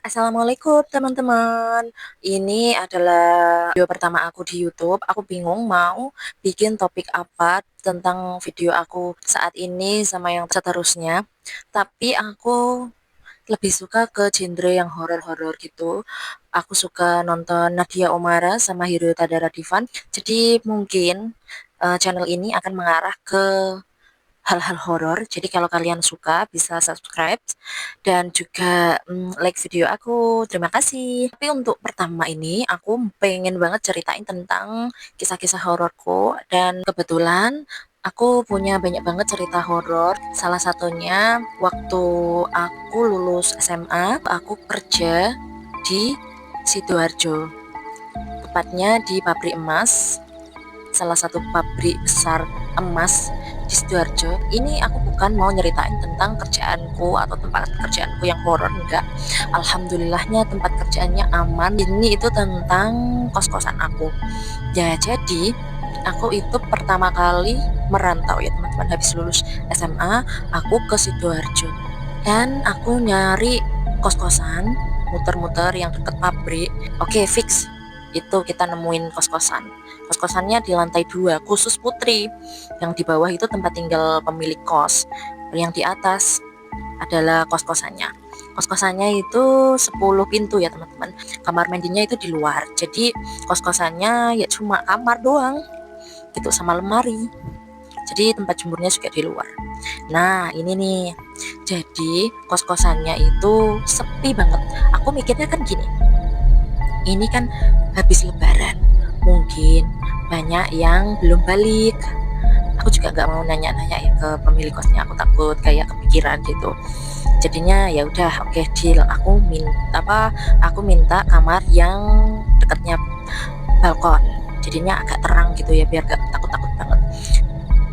Assalamualaikum teman-teman. Ini adalah video pertama aku di YouTube. Aku bingung mau bikin topik apa tentang video aku saat ini sama yang seterusnya. Tapi aku lebih suka ke genre yang horor-horor gitu. Aku suka nonton Nadia Oomara sama Hiro Tadara Divan. Jadi mungkin channel ini akan mengarah ke hal-hal horor. Jadi kalau kalian suka bisa subscribe dan juga like video aku. Terima kasih. Tapi untuk pertama ini aku pengen banget ceritain tentang kisah-kisah hororku dan kebetulan aku punya banyak banget cerita horor. Salah satunya waktu aku lulus SMA, aku kerja di Sidoarjo. Tepatnya di pabrik emas, salah satu pabrik besar emas di Sidoarjo. Ini aku bukan mau nyeritain tentang kerjaanku atau tempat kerjaanku yang horor, enggak. Alhamdulillahnya tempat kerjaannya aman. Ini itu tentang kos-kosan aku. Ya, jadi aku itu pertama kali merantau ya teman-teman, habis lulus SMA aku ke Sidoarjo dan aku nyari kos-kosan, muter-muter yang deket pabrik. Oke, fix itu kita nemuin kos-kosannya di lantai 2 khusus putri. Yang di bawah itu tempat tinggal pemilik kos, yang di atas adalah kos-kosannya itu 10 pintu ya teman-teman. Kamar mandinya itu di luar, jadi kos-kosannya ya cuma kamar doang gitu sama lemari, jadi tempat jemurnya juga di luar. Nah ini nih, jadi kos-kosannya itu sepi banget. Aku mikirnya kan gini, ini kan habis lebaran, mungkin banyak yang belum balik. Aku juga nggak mau nanya-nanya ya ke pemilik kosnya, aku takut kayak kepikiran gitu. Jadinya ya udah, oke, deal. Aku minta kamar yang dekatnya balkon, jadinya agak terang gitu ya, biar gak takut-takut banget.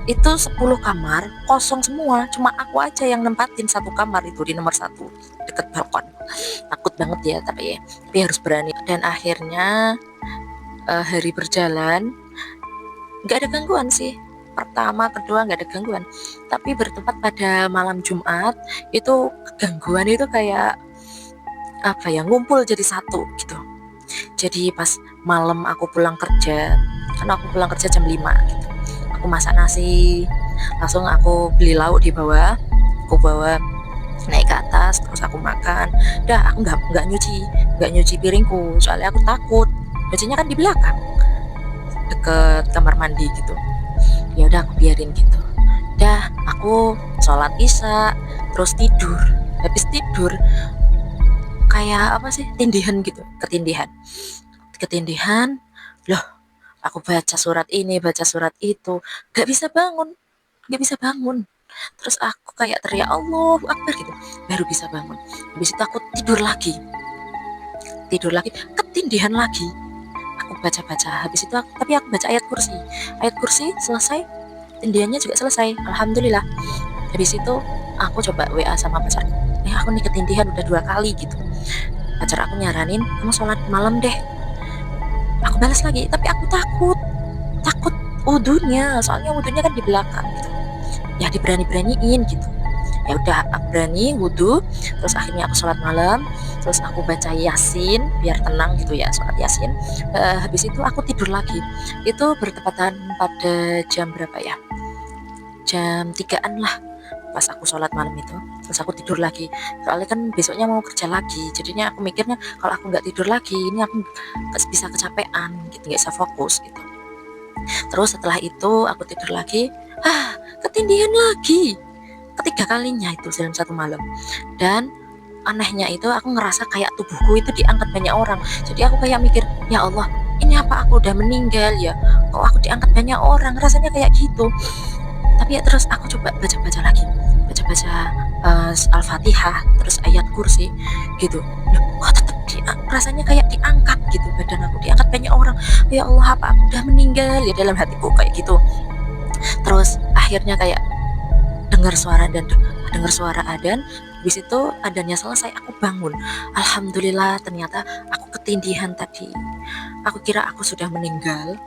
Itu 10 kamar kosong semua, cuma aku aja yang nempatin satu kamar itu di nomor 1 deket balkon. Takut banget ya, tapi harus berani. Dan akhirnya hari berjalan, nggak ada gangguan sih. Pertama, kedua nggak ada gangguan, tapi bertempat pada malam Jumat itu gangguan itu kayak apa ya, ngumpul jadi satu gitu. Jadi pas malam aku pulang kerja, kan aku pulang kerja jam 5 gitu, aku masak nasi, langsung aku beli lauk di bawah, aku bawa naik ke atas, terus aku makan. Dah, aku nggak nyuci piringku, soalnya aku takut nyucinya kan di belakang deket kamar mandi gitu. Ya udah, aku biarin gitu. Dah, aku sholat isya terus tidur. Habis tidur kayak apa sih, tindihan gitu, ketindihan loh. Aku baca surat ini, baca surat itu, gak bisa bangun. Terus aku kayak teriak Allahu Akbar gitu, baru bisa bangun. Habis itu aku tidur lagi, ketindihan lagi. Aku baca-baca, habis itu tapi aku baca ayat kursi selesai, tindihannya juga selesai, alhamdulillah. Habis itu aku coba WA sama pacar, aku nih ketindihan udah 2 kali gitu. Pacar aku nyaranin, kamu sholat malam deh. Aku balas lagi, tapi aku takut wudhunya, soalnya wudhunya kan di belakang gitu. Ya diberani-beraniin gitu. Ya udah, aku berani wudhu, terus akhirnya aku sholat malam, terus aku baca yasin biar tenang gitu ya, sholat yasin. Habis itu aku tidur lagi. Itu bertepatan pada jam berapa ya, jam 3-an lah, pas aku sholat malam itu. Terus aku tidur lagi, soalnya kan besoknya mau kerja lagi. Jadinya aku mikirnya kalau aku nggak tidur lagi, ini aku bisa kecapean gitu, nggak bisa fokus gitu. Terus setelah itu aku tidur lagi, ketindihan lagi, ketiga kalinya itu dalam satu malam. Dan anehnya itu aku ngerasa kayak tubuhku itu diangkat banyak orang. Jadi aku kayak mikir, ya Allah, ini apa aku udah meninggal ya, kok aku diangkat banyak orang, rasanya kayak gitu. Tapi ya terus aku coba baca-baca lagi, baca-baca Al-Fatihah terus ayat kursi gitu. Loh, kok tetap rasanya kayak diangkat gitu, badan aku diangkat banyak orang. Ya Allah, apa aku udah meninggal ya, dalam hatiku kayak gitu. Terus akhirnya kayak dengar suara adzan. Habis itu adzannya selesai, aku bangun. Alhamdulillah, ternyata aku ketindihan tadi. Aku kira aku sudah meninggal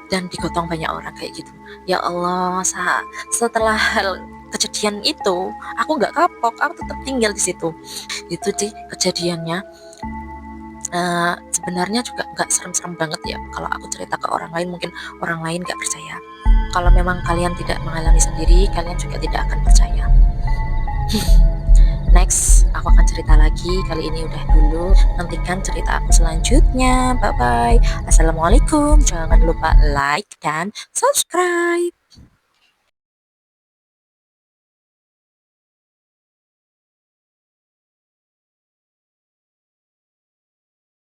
dan digotong banyak orang kayak gitu. Ya Allah, setelah kejadian itu aku nggak kapok, aku tetap tinggal di situ. Itu sih kejadiannya. Sebenarnya juga nggak serem-serem banget ya, kalau aku cerita ke orang lain mungkin orang lain nggak percaya. Kalau memang kalian tidak mengalami sendiri, kalian juga tidak akan percaya. Next, aku akan cerita lagi. Kali ini udah dulu. Nantikan cerita aku selanjutnya. Bye bye. Assalamualaikum. Jangan lupa like dan subscribe.